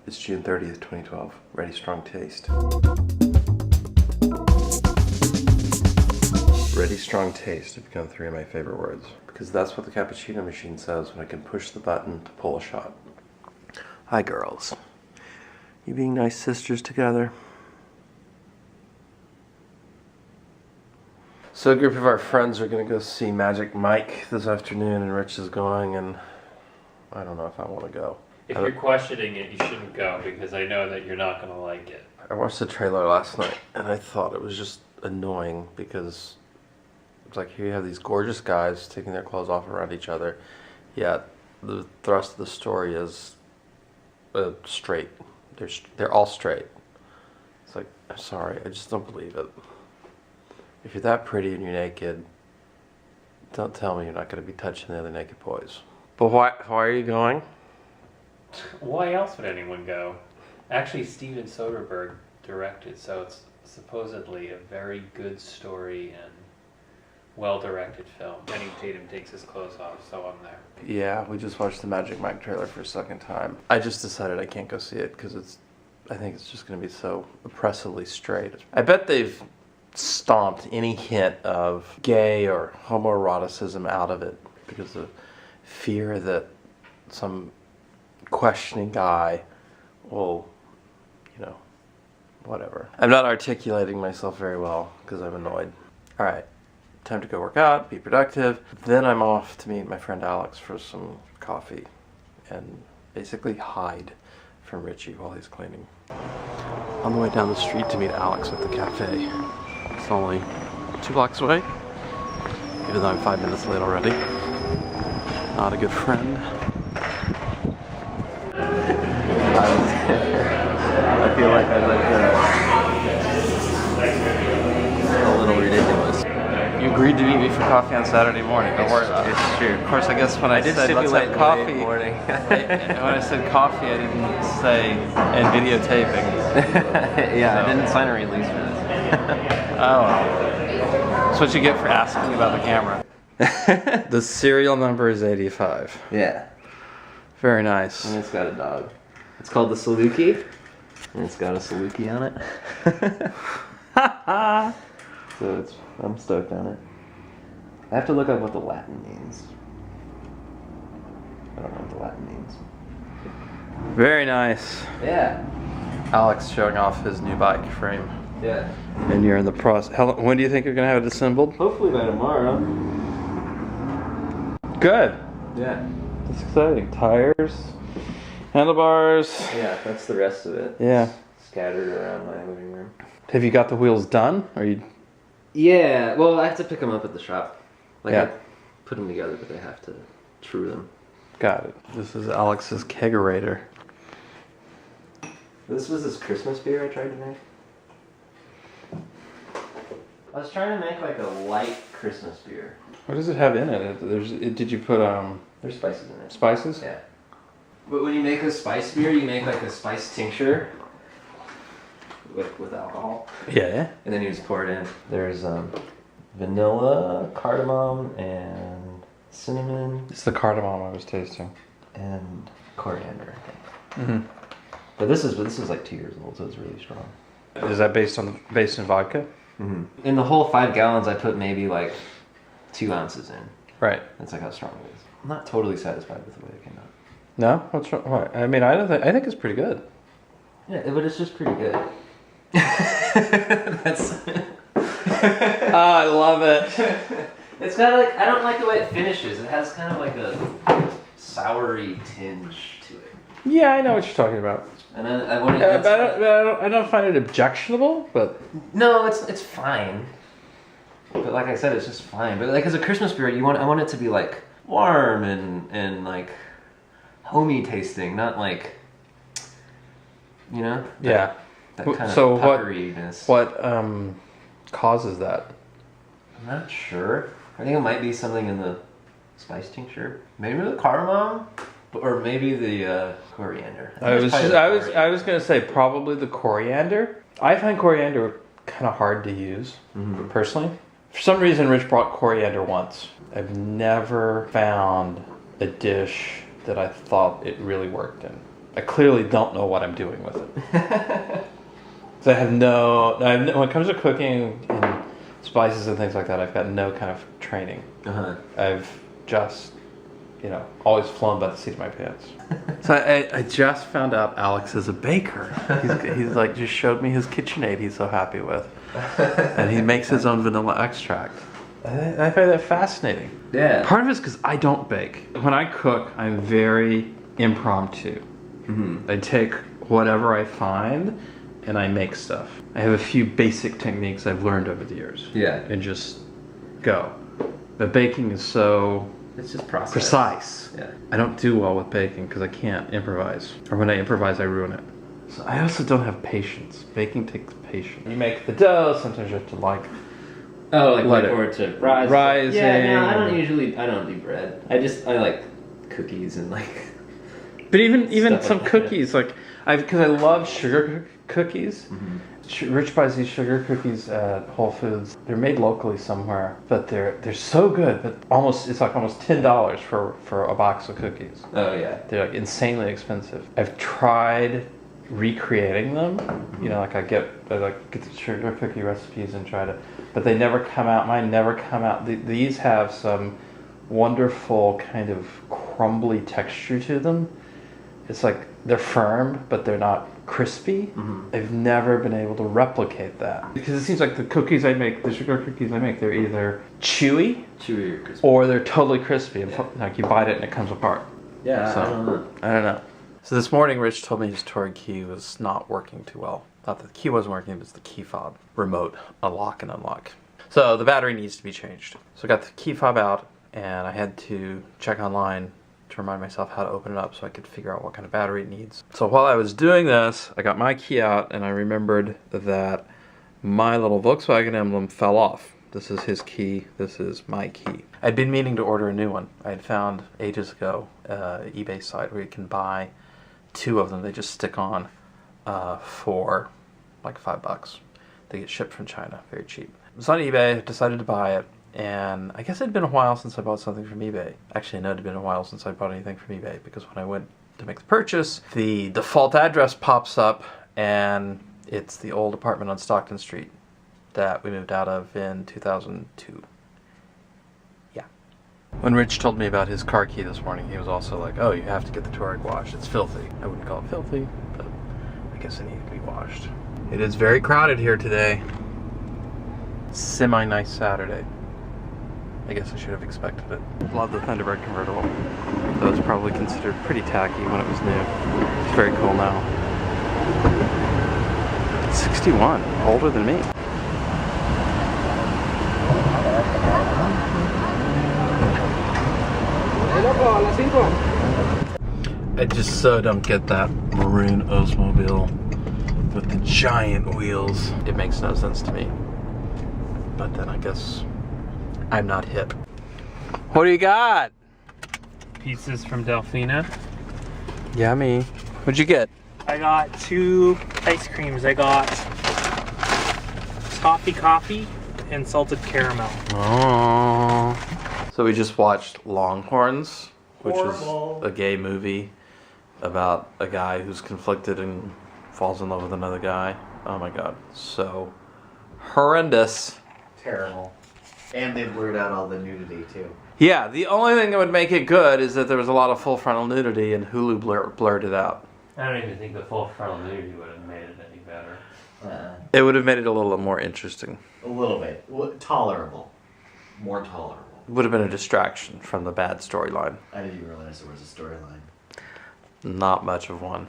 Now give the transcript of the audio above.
It's June 30th, 2012. Ready, strong taste. Ready, strong taste have become 3 of my favorite words. Because that's what the cappuccino machine says when I can push the button to pull a shot. Hi, girls. You being nice sisters together? So a group of our friends are going to go see Magic Mike this afternoon, and Rich is going, and I don't know if I want to go. If you're questioning it, you shouldn't go, because I know that you're not going to like it. I watched the trailer last night, and I thought it was just annoying, because it's like, here you have these gorgeous guys taking their clothes off around each other, yet the thrust of the story is straight. They're all straight. It's like, I'm sorry, I just don't believe it. If you're that pretty and you're naked, don't tell me you're not going to be touching the other naked boys. But why are you going? Why else would anyone go? Actually, Steven Soderbergh directed, so it's supposedly a very good story and well-directed film. Channing Tatum takes his clothes off, so I'm there. Yeah, we just watched the Magic Mike trailer for a second time. I just decided I can't go see it because I think it's just going to be so oppressively straight. I bet they've stomped any hint of gay or homoeroticism out of it because of fear that some questioning guy will, whatever. I'm not articulating myself very well because I'm annoyed. All right, time to go work out, be productive. Then I'm off to meet my friend Alex for some coffee and basically hide from Richie while he's cleaning. On the way down the street to meet Alex at the cafe. It's only 2 blocks away, even though I'm 5 minutes late already. Not a good friend. I feel like I look a little ridiculous. You agreed to meet me for coffee on Saturday morning. Don't worry about it. It's true. Of course, I guess when I did said let's have coffee, morning. when I said coffee, I didn't say and videotaping. Yeah, So. I didn't sign a release for this. Oh well. That's what you get for asking about the camera. The serial number is 85. Yeah. Very nice. And it's got a dog. It's called the Saluki. And it's got a Saluki on it. So I'm stoked on it. I have to look up what the Latin means. I don't know what the Latin means. Very nice. Yeah. Alex showing off his new bike frame. Yeah. And you're in the process. When do you think you're going to have it assembled? Hopefully by tomorrow. Good. Yeah. That's exciting. Tires, handlebars. Yeah, that's the rest of it. Yeah. Scattered around my living room. Have you got the wheels done? Or you? Yeah, well, I have to pick them up at the shop. Yeah. I put them together, but they have to true them. Got it. This is Alex's kegerator. This was his Christmas beer I tried to make. I was trying to make like a light Christmas beer. What does it have in it? Did you put There's spices in it. spices? Yeah. But when you make a spice beer, you make like a spice tincture with alcohol. Yeah. And then you just pour it in. There's vanilla, cardamom, and cinnamon, It's the cardamom I was tasting. and coriander, I think. Mm-hmm. But this is like 2 years old, so it's really strong. Is that based in vodka? Mm-hmm. In the whole 5 gallons, I put maybe like 2 ounces in. Right. That's like how strong it is. I'm not totally satisfied with the way it came out. No? What's wrong? What? I mean, I think it's pretty good. Yeah, but it's just pretty good. That's. I love it. It's got like, I don't like the way it finishes. It has kind of like a soury tinge to it. Yeah, I know what you're talking about. And then I want But I don't find it objectionable, but No, it's fine. But like I said, it's just fine. But like as a Christmas beer, I want it to be like warm and like homey tasting, not like yeah. that kind So of puckeriness. what causes that? I'm not sure. I think it might be something in the spice tincture. Maybe the cardamom, or maybe the coriander. I was gonna say probably the coriander. I find coriander kind of hard to use personally. For some reason, Rich brought coriander once. I've never found a dish that I thought it really worked in. I clearly don't know what I'm doing with it. So I have no, when it comes to cooking and spices and things like that, I've got no kind of training. I've just, always flown by the seat of my pants. So I just found out Alex is a baker. He's like, just showed me his KitchenAid he's so happy with. And he makes his own vanilla extract. I find that fascinating. Yeah. Part of it is because I don't bake. When I cook, I'm very impromptu. I take whatever I find and I make stuff. I have a few basic techniques I've learned over the years. Yeah. And just go. But baking is so It's just process. precise. Yeah. I don't do well with baking because I can't improvise. Or when I improvise, I ruin it. So I also don't have patience. Baking takes patience. You make the dough, sometimes you have to Let let it for it to rise. rising. Yeah, no, I don't do bread. I like cookies and like. But even Stuff some like that. cookies, because I love sugar cookies. Rich buys these sugar cookies at Whole Foods. They're made locally somewhere, but they're so good. But it's like almost $10 for a box of cookies. Oh yeah. They're like insanely expensive. I've tried recreating them. I get the sugar cookie recipes and try to, but they never come out. Mine never come out. These have some wonderful kind of crumbly texture to them. It's like they're firm, but they're not crispy. I've never been able to replicate that because it seems like the sugar cookies I make, they're either chewy Chewy or crispy. or they're totally crispy. And like you bite it and it comes apart. Yeah, So, I don't know. I don't know. So this morning, Rich told me his Touareg key was not working too well. Not that the key wasn't working, but it's the key fob remote unlock and unlock. So the battery needs to be changed. So I got the key fob out, and I had to check online to remind myself how to open it up so I could figure out what kind of battery it needs. So while I was doing this, I got my key out, and I remembered that my little Volkswagen emblem fell off. This is his key, this is my key. I'd been meaning to order a new one. I had found ages ago eBay site where you can buy 2 of them. They just stick on for like $5. They get shipped from China, very cheap. It was on eBay, decided to buy it, and I guess it'd been a while since I bought something from eBay. Actually, no, it'd been a while since I bought anything from eBay because when I went to make the purchase, the default address pops up and it's the old apartment on Stockton Street that we moved out of in 2002. Yeah. When Rich told me about his car key this morning, he was also like, oh, you have to get the Touareg washed. It's filthy. I wouldn't call it filthy, but I guess it needs to be washed. It is very crowded here today. Semi-nice Saturday. I guess I should have expected it. Love the Thunderbird convertible. Though it's probably considered pretty tacky when it was new. It's very cool now. 61, older than me. I just so don't get that maroon Oldsmobile with the giant wheels. It makes no sense to me. But then I guess I'm not hip. What do you got? Pizzas from DelFina. Yummy. What'd you get? I got 2 ice creams. I got toffee coffee and salted caramel. Oh. So we just watched Longhorns, which Horrible. is a gay movie about a guy who's conflicted and falls in love with another guy. Oh my god. So horrendous. Terrible. And they blurred out all the nudity too. Yeah, the only thing that would make it good is that there was a lot of full frontal nudity and Hulu blurred it out. I don't even think the full frontal nudity would have made it any better. It would have made it a little more interesting. A little bit. Tolerable. More tolerable. It would have been a distraction from the bad storyline. I didn't even realize there was a storyline. Not much of one.